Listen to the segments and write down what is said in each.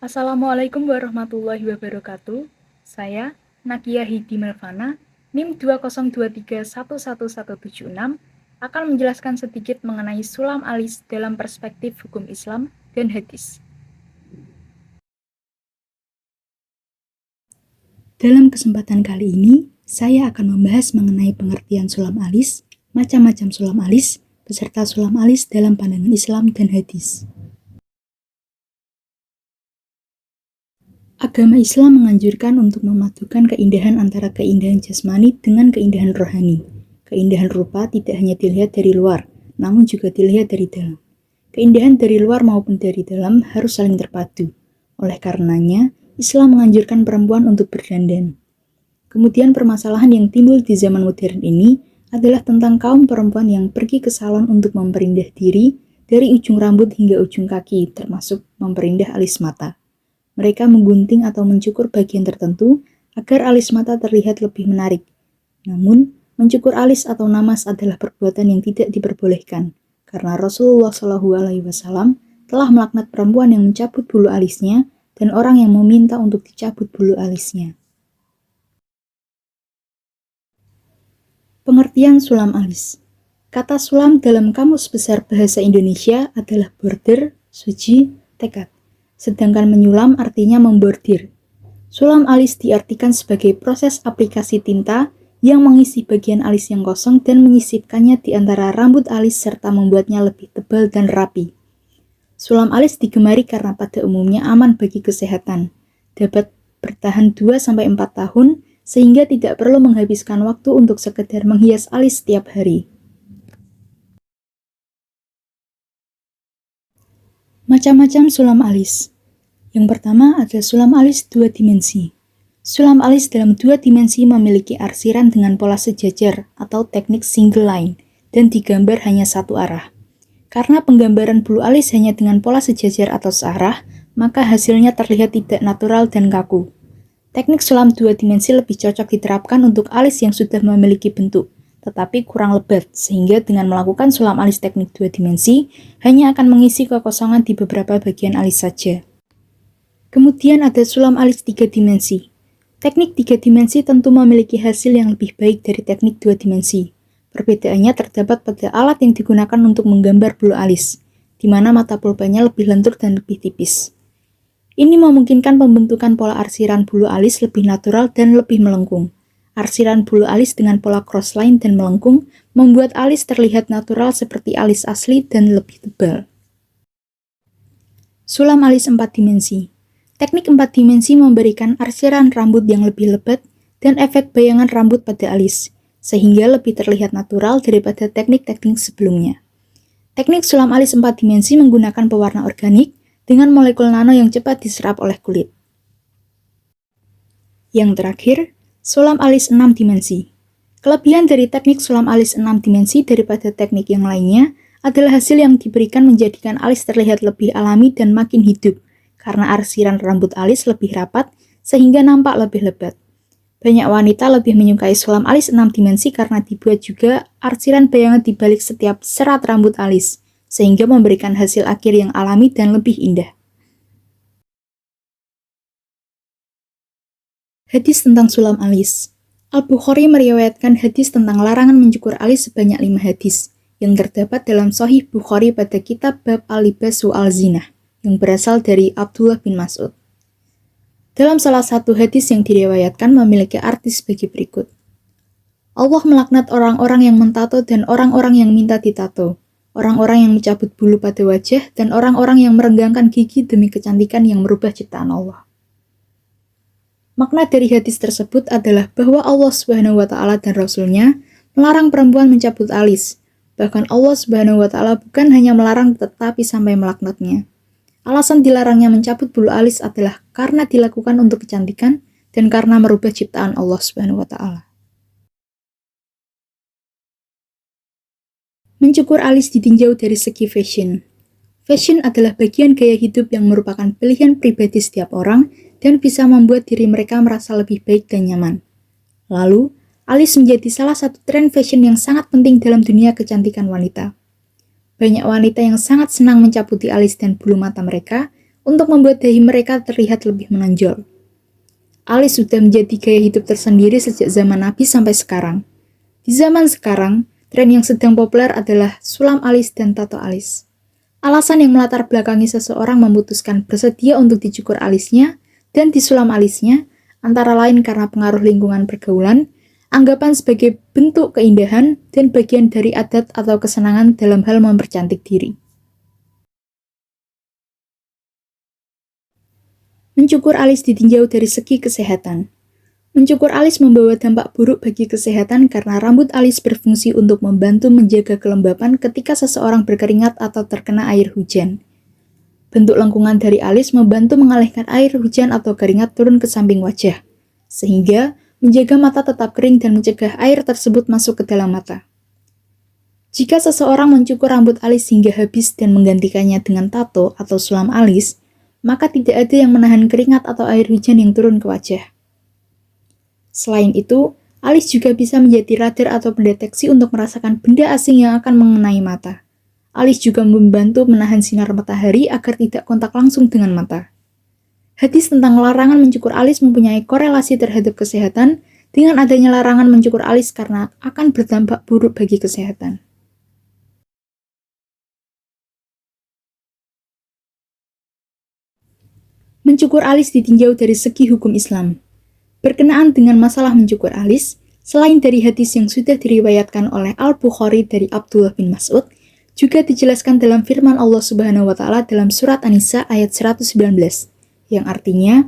Assalamualaikum warahmatullahi wabarakatuh. Saya Nakia Hidi Melvana, NIM 202311176, akan menjelaskan sedikit mengenai sulam alis dalam perspektif hukum Islam dan hadis. Dalam kesempatan kali ini, saya akan membahas mengenai pengertian sulam alis, macam-macam sulam alis, beserta sulam alis dalam pandangan Islam dan hadis. Agama Islam menganjurkan untuk memadukan keindahan antara keindahan jasmani dengan keindahan rohani. Keindahan rupa tidak hanya dilihat dari luar, namun juga dilihat dari dalam. Keindahan dari luar maupun dari dalam harus saling terpadu. Oleh karenanya, Islam menganjurkan perempuan untuk berdandan. Kemudian permasalahan yang timbul di zaman modern ini adalah tentang kaum perempuan yang pergi ke salon untuk memperindah diri dari ujung rambut hingga ujung kaki, termasuk memperindah alis mata. Mereka menggunting atau mencukur bagian tertentu agar alis mata terlihat lebih menarik. Namun, mencukur alis atau namas adalah perbuatan yang tidak diperbolehkan, karena Rasulullah SAW telah melaknat perempuan yang mencabut bulu alisnya dan orang yang meminta untuk dicabut bulu alisnya. Pengertian sulam alis. Kata sulam dalam Kamus Besar Bahasa Indonesia adalah bordir, suji, tekad. Sedangkan menyulam artinya membordir. Sulam alis diartikan sebagai proses aplikasi tinta yang mengisi bagian alis yang kosong dan menyisipkannya di antara rambut alis serta membuatnya lebih tebal dan rapi. Sulam alis digemari karena pada umumnya aman bagi kesehatan, dapat bertahan 2-4 tahun, sehingga tidak perlu menghabiskan waktu untuk sekedar menghias alis setiap hari. Macam-macam sulam alis. Yang pertama ada sulam alis 2 dimensi. Sulam alis dalam 2 dimensi memiliki arsiran dengan pola sejajar atau teknik single line dan digambar hanya satu arah. Karena penggambaran bulu alis hanya dengan pola sejajar atau searah, maka hasilnya terlihat tidak natural dan kaku. Teknik sulam 2 dimensi lebih cocok diterapkan untuk alis yang sudah memiliki bentuk, tetapi kurang lebat, sehingga dengan melakukan sulam alis teknik 2 dimensi, hanya akan mengisi kekosongan di beberapa bagian alis saja. Kemudian ada sulam alis 3 dimensi. Teknik 3 dimensi tentu memiliki hasil yang lebih baik dari teknik 2 dimensi. Perbedaannya terdapat pada alat yang digunakan untuk menggambar bulu alis, di mana mata pulpanya lebih lentur dan lebih tipis. Ini memungkinkan pembentukan pola arsiran bulu alis lebih natural dan lebih melengkung. Arsiran bulu alis dengan pola crossline dan melengkung membuat alis terlihat natural seperti alis asli dan lebih tebal. Sulam alis 4 dimensi. Teknik 4 dimensi memberikan arsiran rambut yang lebih lebat dan efek bayangan rambut pada alis, sehingga lebih terlihat natural daripada teknik-teknik sebelumnya. Teknik sulam alis 4 dimensi menggunakan pewarna organik dengan molekul nano yang cepat diserap oleh kulit. Yang terakhir, sulam alis 6 dimensi. Kelebihan dari teknik sulam alis 6 dimensi daripada teknik yang lainnya adalah hasil yang diberikan menjadikan alis terlihat lebih alami dan makin hidup, karena arsiran rambut alis lebih rapat sehingga nampak lebih lebat. Banyak wanita lebih menyukai sulam alis 6 dimensi karena dibuat juga arsiran bayangan di balik setiap serat rambut alis, sehingga memberikan hasil akhir yang alami dan lebih indah. Hadis tentang sulam alis. Al-Bukhari meriwayatkan hadis tentang larangan mencukur alis sebanyak 5 hadis, yang terdapat dalam Sahih Bukhari pada kitab Bab Al-Libas wa Al-Zinah, yang berasal dari Abdullah bin Mas'ud. Dalam salah satu hadis yang diriwayatkan memiliki arti sebagai berikut. Allah melaknat orang-orang yang mentato dan orang-orang yang minta ditato, orang-orang yang mencabut bulu pada wajah, dan orang-orang yang merenggangkan gigi demi kecantikan yang merubah ciptaan Allah. Makna dari hadis tersebut adalah bahwa Allah Subhanahu wa Ta'ala dan Rasul-Nya melarang perempuan mencabut alis. Bahkan Allah Subhanahu wa Ta'ala bukan hanya melarang tetapi sampai melaknatnya. Alasan dilarangnya mencabut bulu alis adalah karena dilakukan untuk kecantikan dan karena merubah ciptaan Allah Subhanahu wa Ta'ala. Mencukur alis ditinjau dari segi fashion. Fashion adalah bagian gaya hidup yang merupakan pilihan pribadi setiap orang dan bisa membuat diri mereka merasa lebih baik dan nyaman. Lalu, alis menjadi salah satu tren fashion yang sangat penting dalam dunia kecantikan wanita. Banyak wanita yang sangat senang mencabuti alis dan bulu mata mereka untuk membuat dahi mereka terlihat lebih menonjol. Alis sudah menjadi gaya hidup tersendiri sejak zaman Nabi sampai sekarang. Di zaman sekarang, tren yang sedang populer adalah sulam alis dan tato alis. Alasan yang melatar belakangi seseorang memutuskan bersedia untuk dicukur alisnya dan disulam alisnya, antara lain karena pengaruh lingkungan pergaulan, anggapan sebagai bentuk keindahan, dan bagian dari adat atau kesenangan dalam hal mempercantik diri. Mencukur alis ditinjau dari segi kesehatan. Mencukur alis membawa dampak buruk bagi kesehatan karena rambut alis berfungsi untuk membantu menjaga kelembapan ketika seseorang berkeringat atau terkena air hujan. Bentuk lengkungan dari alis membantu mengalihkan air hujan atau keringat turun ke samping wajah, sehingga menjaga mata tetap kering dan mencegah air tersebut masuk ke dalam mata. Jika seseorang mencukur rambut alis hingga habis dan menggantikannya dengan tato atau sulam alis, maka tidak ada yang menahan keringat atau air hujan yang turun ke wajah. Selain itu, alis juga bisa menjadi radar atau pendeteksi untuk merasakan benda asing yang akan mengenai mata. Alis juga membantu menahan sinar matahari agar tidak kontak langsung dengan mata. Hadis tentang larangan mencukur alis mempunyai korelasi terhadap kesehatan dengan adanya larangan mencukur alis karena akan berdampak buruk bagi kesehatan. Mencukur alis ditinjau dari segi hukum Islam. Berkenaan dengan masalah mencukur alis, selain dari hadis yang sudah diriwayatkan oleh Al-Bukhari dari Abdullah bin Mas'ud, juga dijelaskan dalam firman Allah Subhanahu wa Ta'ala dalam surat An-Nisa ayat 119, yang artinya,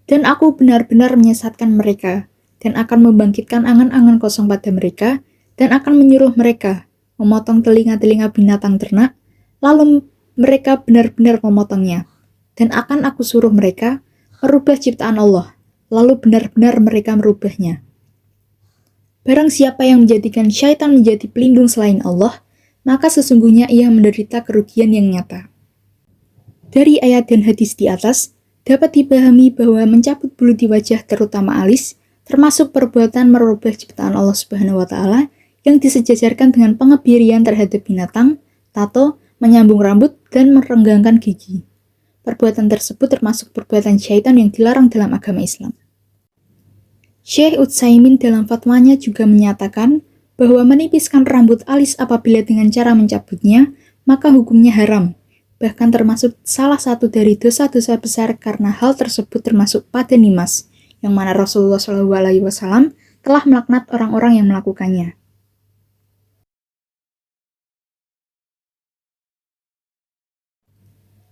"Dan aku benar-benar menyesatkan mereka, dan akan membangkitkan angan-angan kosong pada mereka, dan akan menyuruh mereka memotong telinga-telinga binatang ternak, lalu mereka benar-benar memotongnya. Dan akan aku suruh mereka merubah ciptaan Allah, lalu benar-benar mereka merubahnya. Barang siapa yang menjadikan syaitan menjadi pelindung selain Allah, maka sesungguhnya ia menderita kerugian yang nyata." Dari ayat dan hadis di atas, dapat dipahami bahwa mencabut bulu di wajah terutama alis, termasuk perbuatan merubah ciptaan Allah Subhanahu wa Ta'ala yang disejajarkan dengan pengebirian terhadap binatang, tato, menyambung rambut, dan merenggangkan gigi. Perbuatan tersebut termasuk perbuatan syaitan yang dilarang dalam agama Islam. Syekh Utsaimin dalam fatwanya juga menyatakan bahwa menipiskan rambut alis apabila dengan cara mencabutnya, maka hukumnya haram, bahkan termasuk salah satu dari dosa-dosa besar karena hal tersebut termasuk pada nimas, yang mana Rasulullah SAW telah melaknat orang-orang yang melakukannya.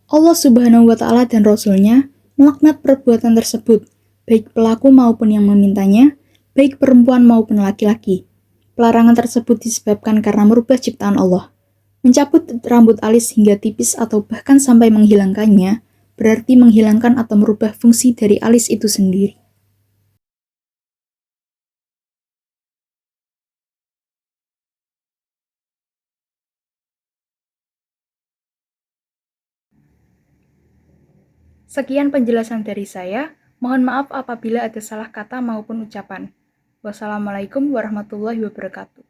Allah Subhanahu wa Ta'ala dan Rasul-Nya melaknat perbuatan tersebut, baik pelaku maupun yang memintanya, baik perempuan maupun laki-laki. Pelarangan tersebut disebabkan karena merubah ciptaan Allah. Mencabut rambut alis hingga tipis atau bahkan sampai menghilangkannya, berarti menghilangkan atau merubah fungsi dari alis itu sendiri. Sekian penjelasan dari saya. Mohon maaf apabila ada salah kata maupun ucapan. Wassalamualaikum warahmatullahi wabarakatuh.